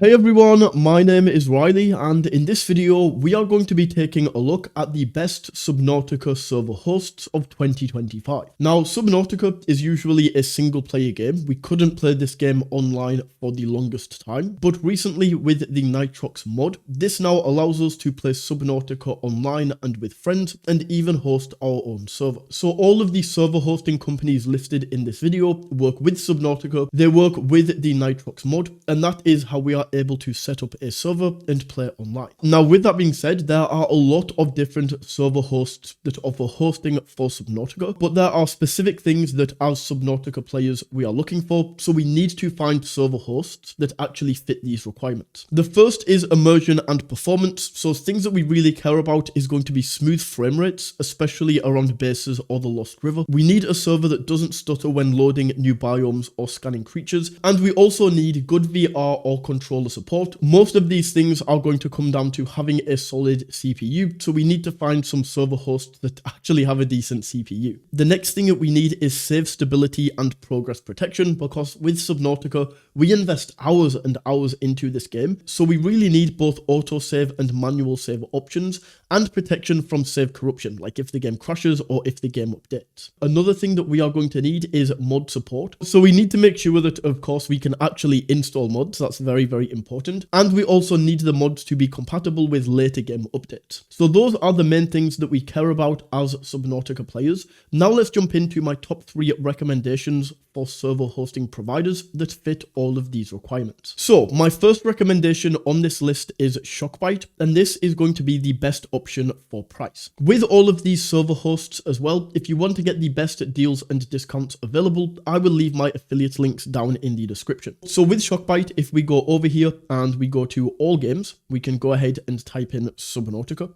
Hey everyone, my name is Riley, and in this video we are going to be taking a look at the best Subnautica server hosts of 2025. Now, Subnautica is usually a single player game. We couldn't play this game online for the longest time, but recently with the Nitrox mod, this now allows us to play Subnautica online and with friends, and even host our own server. So all of the server hosting companies listed in this video work with Subnautica, they work with the Nitrox mod, and that is how we are able to set up a server and play online. Now, with that being said, there are a lot of different server hosts that offer hosting for Subnautica, but there are specific things that as Subnautica players we are looking for, so we need to find server hosts that actually fit these requirements. The first is immersion and performance, so things that we really care about is going to be smooth frame rates, especially around bases or the Lost River. We need a server that doesn't stutter when loading new biomes or scanning creatures, and we also need good VR or controller support. Most of these things are going to come down to having a solid CPU, so we need to find some server hosts that actually have a decent CPU. The next thing that we need is save stability and progress protection, because with Subnautica, we invest hours and hours into this game, so we really need both autosave and manual save options, and protection from save corruption, like if the game crashes or if the game updates. Another thing that we are going to need is mod support, so we need to make sure that, of course, we can actually install mods. That's very important, and we also need the mods to be compatible with later game updates. So those are the main things that we care about as Subnautica players. Now let's jump into my top 3 recommendations for server hosting providers that fit all of these requirements. So my first recommendation on this list is Shockbyte, and this is going to be the best option for price. With all of these server hosts as well, if you want to get the best deals and discounts available, I will leave my affiliate links down in the description. So with Shockbyte, if we go over here and we go to all games, we can go ahead and type in Subnautica.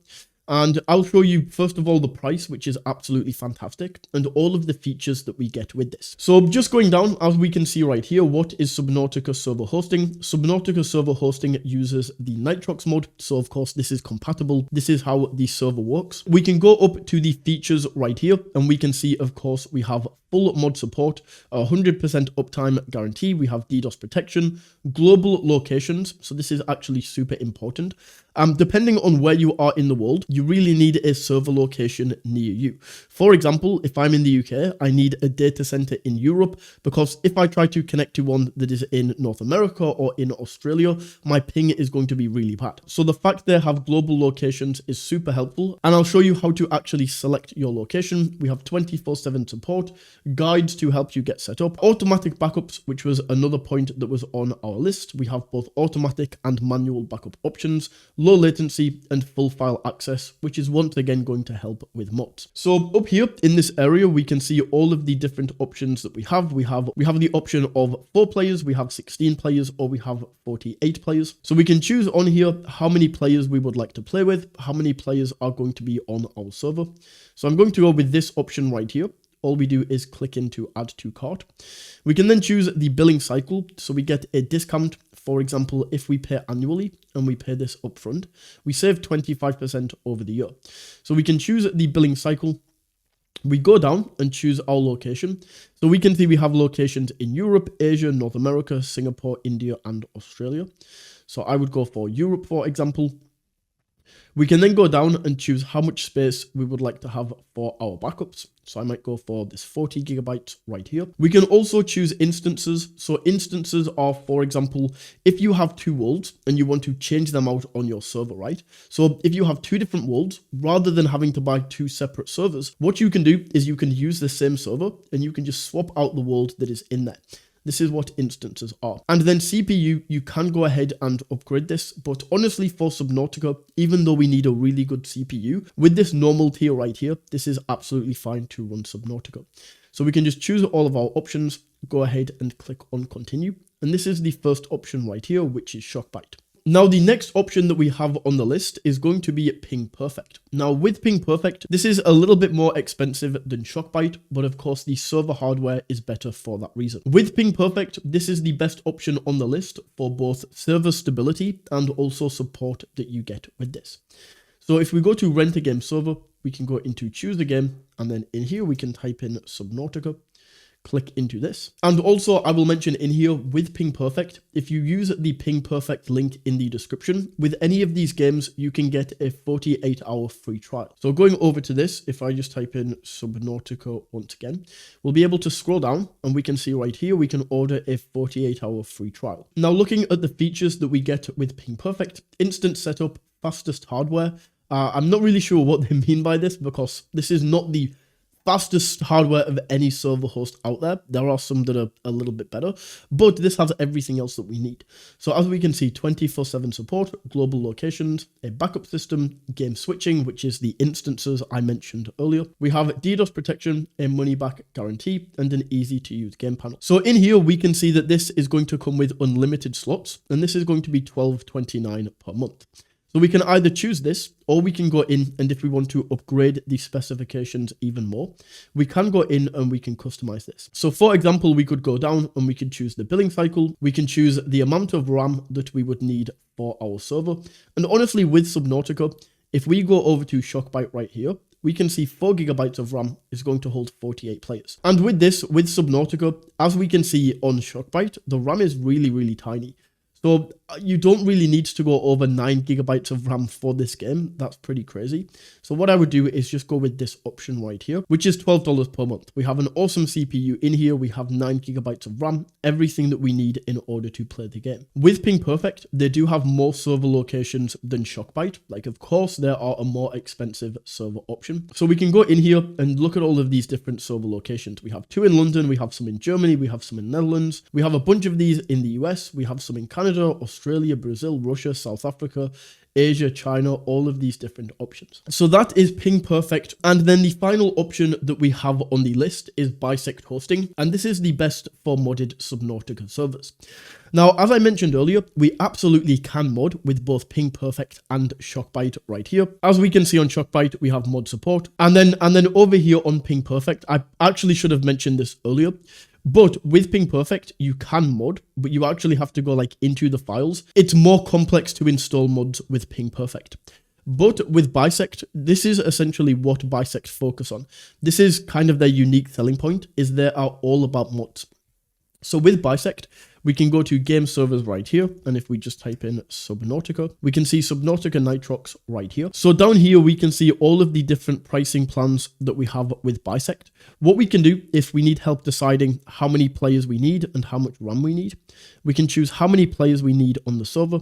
And I'll show you, first of all, the price, which is absolutely fantastic, and all of the features that we get with this. So just going down, as we can see right here, what is Subnautica server hosting? Subnautica server hosting uses the Nitrox mod, so of course this is compatible. This is how the server works. We can go up to the features right here, and we can see, of course, we have full mod support, 100% uptime guarantee, we have DDoS protection, global locations, so this is actually super important. Depending on where you are in the world, you really need a server location near you. For example, if I'm in the UK, I need a data center in Europe, because if I try to connect to one that is in North America or in Australia, my ping is going to be really bad. So the fact they have global locations is super helpful, and I'll show you how to actually select your location. We have 24/7 support, guides to help you get set up, automatic backups, which was another point that was on our list. We have both automatic and manual backup options, low latency, and full file access, which is once again going to help with mods. So up here in this area, we can see all of the different options that we have. We have the option of 4 players, we have 16 players, or we have 48 players. So we can choose on here how many players we would like to play with, how many players are going to be on our server. So I'm going to go with this option right here. All we do is click into add to cart. We can then choose the billing cycle, so we get a discount. For example, if we pay annually and we pay this upfront, we save 25% over the year. So we can choose the billing cycle. We go down and choose our location. So we can see we have locations in Europe, Asia, North America, Singapore, India, and Australia. So I would go for Europe, for example. We can then go down and choose how much space we would like to have for our backups. So I might go for this 40 gigabytes right here. We can also choose instances. So instances are, for example, if you have 2 worlds and you want to change them out on your server, right? So if you have 2 different worlds, rather than having to buy 2 separate servers, what you can do is you can use the same server and you can just swap out the world that is in there. This is what instances are. And then CPU, you can go ahead and upgrade this, but honestly for Subnautica, even though we need a really good CPU, with this normal tier right here, this is absolutely fine to run Subnautica. So we can just choose all of our options, go ahead and click on continue. And this is the first option right here, which is Shockbyte. Now, the next option that we have on the list is going to be PingPerfect. Now, with PingPerfect, this is a little bit more expensive than Shockbyte, but of course, the server hardware is better for that reason. With PingPerfect, this is the best option on the list for both server stability and also support that you get with this. So if we go to rent a game server, we can go into choose a game, and then in here, we can type in Subnautica. click into this. And also I will mention in here with PingPerfect, if you use the PingPerfect link in the description, with any of these games, you can get a 48-hour free trial. So going over to this, if I just type in Subnautica once again, we'll be able to scroll down and we can see right here, we can order a 48-hour free trial. Now looking at the features that we get with PingPerfect, instant setup, fastest hardware. I'm not really sure what they mean by this because this is not the fastest hardware of any server host out there. There are some that are a little bit better, but this has everything else that we need. So as we can see, 24/7 support, global locations, a backup system, game switching, which is the instances I mentioned earlier. We have DDoS protection, a money back guarantee, and an easy to use game panel. So in here, we can see that this is going to come with unlimited slots, and this is going to be $12.29 per month. So we can either choose this, or we can go in, and if we want to upgrade the specifications even more, we can go in and we can customize this. So for example, we could go down and we can choose the billing cycle. We can choose the amount of RAM that we would need for our server. And honestly, with Subnautica, if we go over to Shockbyte right here, we can see 4 GB of RAM is going to hold 48 players. And with this, with Subnautica, as we can see on Shockbyte, the RAM is really, really tiny. So you don't really need to go over 9 GB of RAM for this game. That's pretty crazy. So what I would do is just go with this option right here, which is $12 per month. We have an awesome CPU in here. We have 9 GB of RAM, everything that we need in order to play the game. With PingPerfect, they do have more server locations than Shockbyte. Like, of course, there are a more expensive server option. So we can go in here and look at all of these different server locations. We have 2 in London. We have some in Germany. We have some in Netherlands. We have a bunch of these in the US. We have some in Canada, Australia, Brazil, Russia, South Africa, Asia, China, all of these different options. So that is PingPerfect. And then the final option that we have on the list is Bisect Hosting. And this is the best for modded Subnautica servers. Now, as I mentioned earlier, we absolutely can mod with both PingPerfect and Shockbyte right here. As we can see on Shockbyte, we have mod support. And then over here on PingPerfect, I actually should have mentioned this earlier. But with PingPerfect, you can mod, but you actually have to go like into the files. It's more complex to install mods with PingPerfect. But with Bisect, this is essentially what Bisect focus on. This is kind of their unique selling point, is they are all about mods. So with Bisect, we can go to game servers right here. And if we just type in Subnautica, we can see Subnautica Nitrox right here. So down here, we can see all of the different pricing plans that we have with Bisect. What we can do if we need help deciding how many players we need and how much RAM we need, we can choose how many players we need on the server,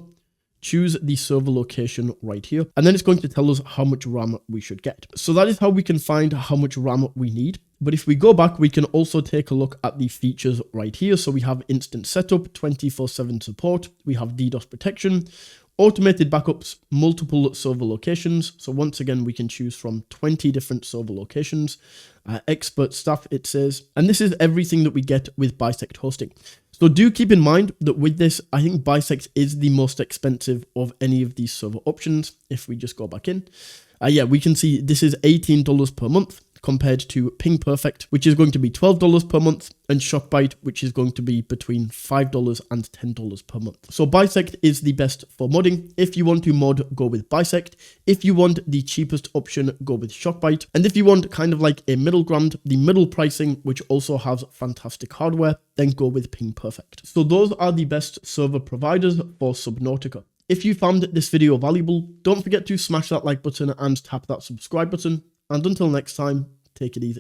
choose the server location right here, and then it's going to tell us how much RAM we should get. So that is how we can find how much RAM we need. But if we go back, we can also take a look at the features right here. So we have instant setup, 24/7 support, we have DDoS protection, automated backups, multiple server locations. So once again, we can choose from 20 different server locations, expert staff, it says, and this is everything that we get with Bisect Hosting. So do keep in mind that with this, I think Bisect is the most expensive of any of these server options. If we just go back in, yeah, we can see this is $18 per month, compared to PingPerfect, which is going to be $12 per month, and Shockbyte, which is going to be between $5 and $10 per month. So Bisect is the best for modding. If you want to mod, go with Bisect. If you want the cheapest option, go with Shockbyte. And if you want kind of like a middle ground, the middle pricing, which also has fantastic hardware, then go with PingPerfect. So those are the best server providers for Subnautica. If you found this video valuable, don't forget to smash that like button and tap that subscribe button. And until next time, take it easy.